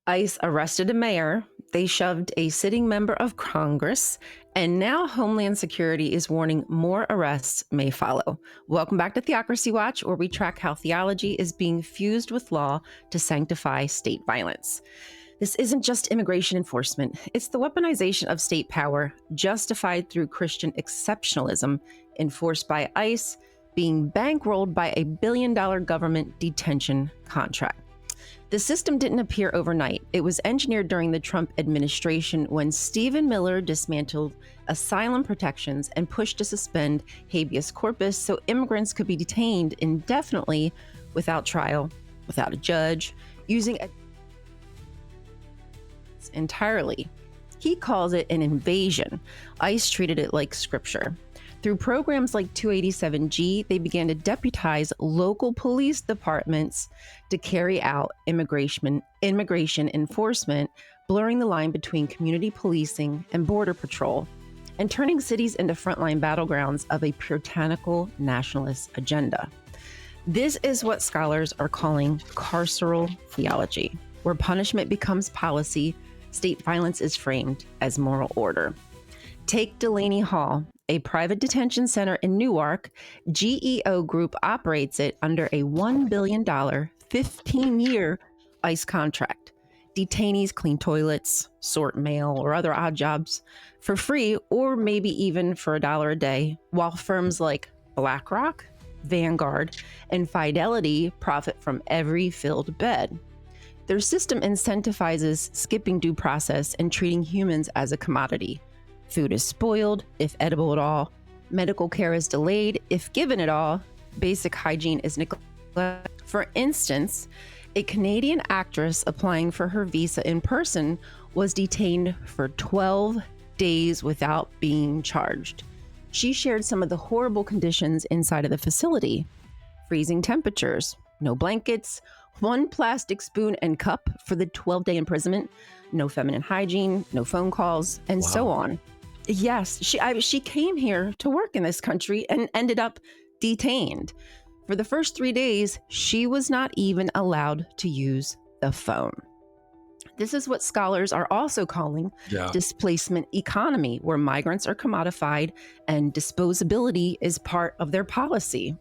ICE arrested a mayor, they shoved a sitting member of Congress, and now Homeland Security is warning more arrests may follow. Welcome back to Theocracy Watch, where we track how theology is being fused with law to sanctify state violence. This isn't just immigration enforcement, it's the weaponization of state power justified through Christian exceptionalism, enforced by ICE, being bankrolled by a $1 billion government detention contract. The system didn't appear overnight. It was engineered during the Trump administration when Stephen Miller dismantled asylum protections and pushed to suspend habeas corpus so immigrants could be detained indefinitely without trial, without a judge, using a entirely. He calls it an invasion. ICE treated it like scripture. Through programs like 287G, they began to deputize local police departments to carry out immigration enforcement, blurring the line between community policing and border patrol, and turning cities into frontline battlegrounds of a puritanical nationalist agenda. This is what scholars are calling carceral theology, where punishment becomes policy, state violence is framed as moral order. Take Delaney Hall, a private detention center in Newark. GEO Group operates it under a $1 billion, 15-year ICE contract. Detainees clean toilets, sort mail, or other odd jobs for free, or maybe even for $1 a day, while firms like BlackRock, Vanguard, and Fidelity profit from every filled bed. Their system incentivizes skipping due process and treating humans as a commodity. Food is spoiled, if edible at all. Medical care is delayed, if given at all. Basic hygiene is neglected. For instance, a Canadian actress applying for her visa in person was detained for 12 days without being charged. She shared some of the horrible conditions inside of the facility. Freezing temperatures, no blankets, one plastic spoon and cup for the 12-day imprisonment, no feminine hygiene, no phone calls, and so on. Yes, she came here to work in this country and ended up detained. For the first 3 days, she was not even allowed to use the phone. This is what scholars are also calling displacement economy, where migrants are commodified and disposability is part of their policy.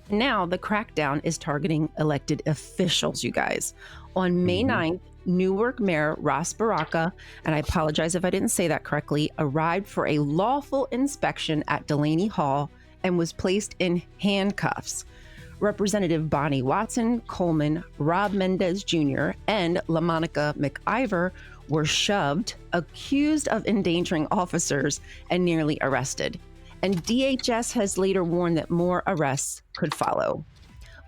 Now, the crackdown is targeting elected officials, you guys. On May 9th, Newark Mayor Ross Baraka, and I apologize if I didn't say that correctly, arrived for a lawful inspection at Delaney Hall and was placed in handcuffs. Representative Bonnie Watson, Coleman, Rob Mendez Jr., and LaMonica McIver were shoved, accused of endangering officers, and nearly arrested. And DHS has later warned that more arrests could follow.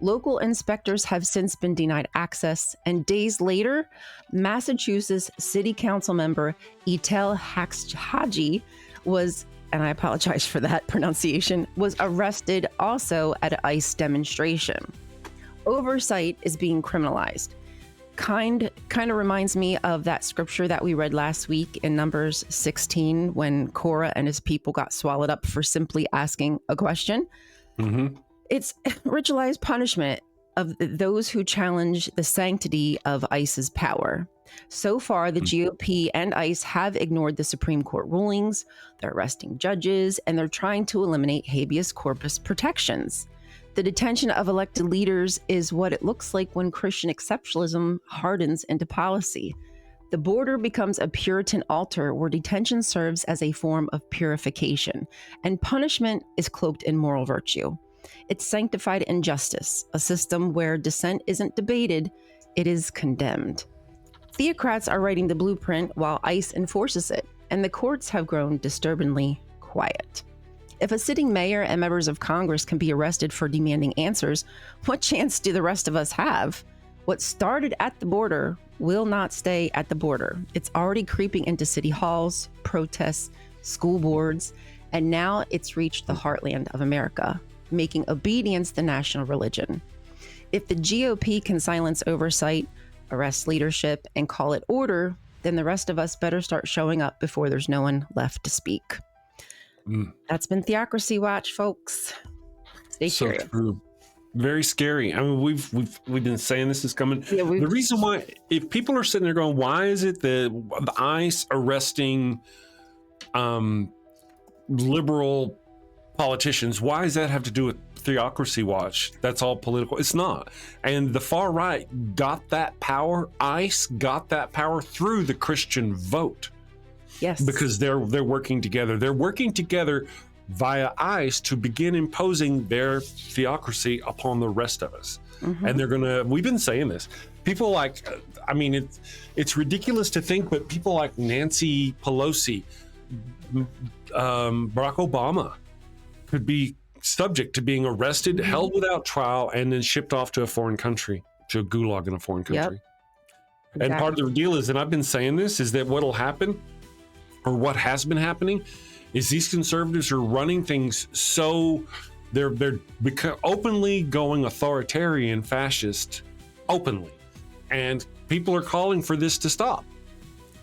Local inspectors have since been denied access, and days later, Massachusetts City Council member Etel Haji was, and I apologize for that pronunciation, was arrested also at an ICE demonstration. Oversight is being criminalized. Kind of reminds me of that scripture that we read last week in Numbers 16 when Korah and his people got swallowed up for simply asking a question. It's ritualized punishment of those who challenge the sanctity of ICE's power. So far, the GOP and ICE have ignored the Supreme Court rulings, they're arresting judges, and they're trying to eliminate habeas corpus protections. The detention of elected leaders is what it looks like when Christian exceptionalism hardens into policy. The border becomes a Puritan altar where detention serves as a form of purification, and punishment is cloaked in moral virtue. It's sanctified injustice, a system where dissent isn't debated, it is condemned. Theocrats are writing the blueprint while ICE enforces it, and the courts have grown disturbingly quiet. If a sitting mayor and members of Congress can be arrested for demanding answers, what chance do the rest of us have? What started at the border will not stay at the border. It's already creeping into city halls, protests, school boards, and now it's reached the heartland of America, making obedience the national religion. If the GOP can silence oversight, arrest leadership, and call it order, then the rest of us better start showing up before there's no one left to speak. That's been Theocracy Watch, folks. Stay curious. True. Very scary. I mean, we've been saying this is coming. Yeah, The reason why, if people are sitting there going, why is it the ICE arresting liberal politicians? Why does that have to do with Theocracy Watch? That's all political. It's not. And the far right got that power. ICE got that power through the Christian vote. Yes. Because they're working together. They're working together via ICE to begin imposing their theocracy upon the rest of us. And we've been saying this. People like, I mean, it's ridiculous to think, but people like Nancy Pelosi, Barack Obama could be subject to being arrested, held without trial, and then shipped off to a foreign country, to a gulag in a foreign country. Yep. And part of the deal is, and I've been saying this, is that what'll happen, or what has been happening, is these conservatives are running things so they're openly going authoritarian, fascist, openly, and people are calling for this to stop.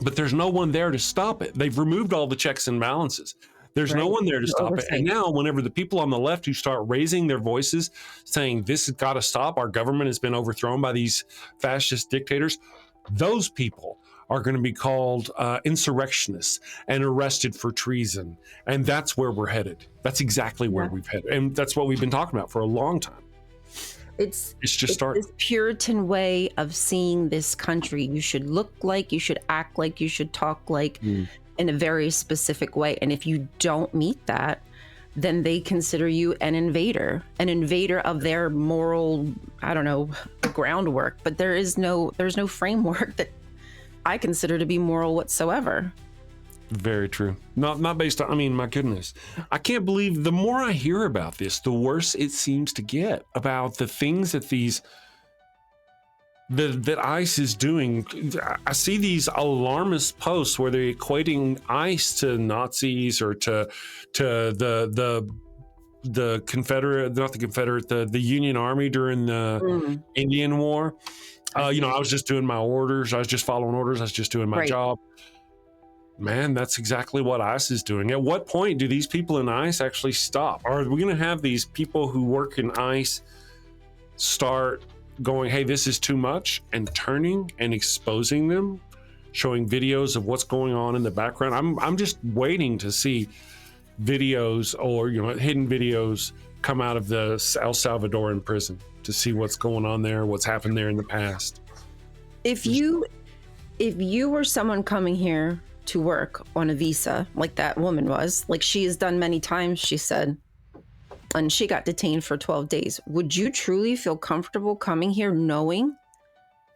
But there's no one there to stop it. They've removed all the checks and balances. There's no one there to stop it. And now, whenever the people on the left who start raising their voices, saying this has got to stop, our government has been overthrown by these fascist dictators, those people are going to be called insurrectionists and arrested for treason. And that's where we're headed. That's exactly where we've headed. And that's what we've been talking about for a long time. It's just starting. This Puritan way of seeing this country. You should look like, you should act like, you should talk like, in a very specific way. And if you don't meet that, then they consider you an invader of their moral, I don't know, groundwork. But there's no framework that I consider to be moral whatsoever. Very true. Not based on, I mean, my goodness. I can't believe, the more I hear about this, the worse it seems to get about the things that that ICE is doing. I see these alarmist posts where they're equating ICE to Nazis or to the Confederate, not the Confederate, the Union Army during the Indian War. I was just doing my orders. I was just following orders. I was just doing my job. Man, that's exactly what ICE is doing. At what point do these people in ICE actually stop? Are we going to have these people who work in ICE start going, hey, this is too much, and turning and exposing them, showing videos of what's going on in the background? I'm just waiting to see videos or hidden videos come out of the El Salvadoran prison to see what's going on there, what's happened there in the past. If you were someone coming here to work on a visa, like that woman was, like she has done many times, she said, and she got detained for 12 days, would you truly feel comfortable coming here knowing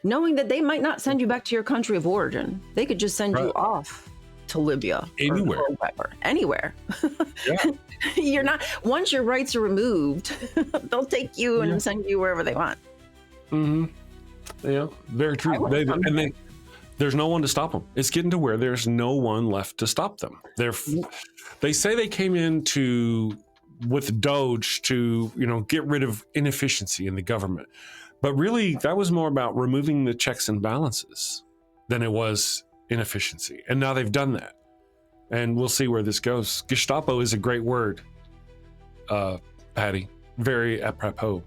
that they might not send you back to your country of origin? They could just send you off to Libya, anywhere, or wherever, anywhere. Yeah. You're not, once your rights are removed, they'll take you and send you wherever they want. Yeah, very true. There's no one to stop them. It's getting to where there's no one left to stop them. They say they came in with Doge to get rid of inefficiency in the government, but really that was more about removing the checks and balances than it was inefficiency. And now they've done that, and we'll see where this goes. Gestapo is a great word, Patty. Very apropos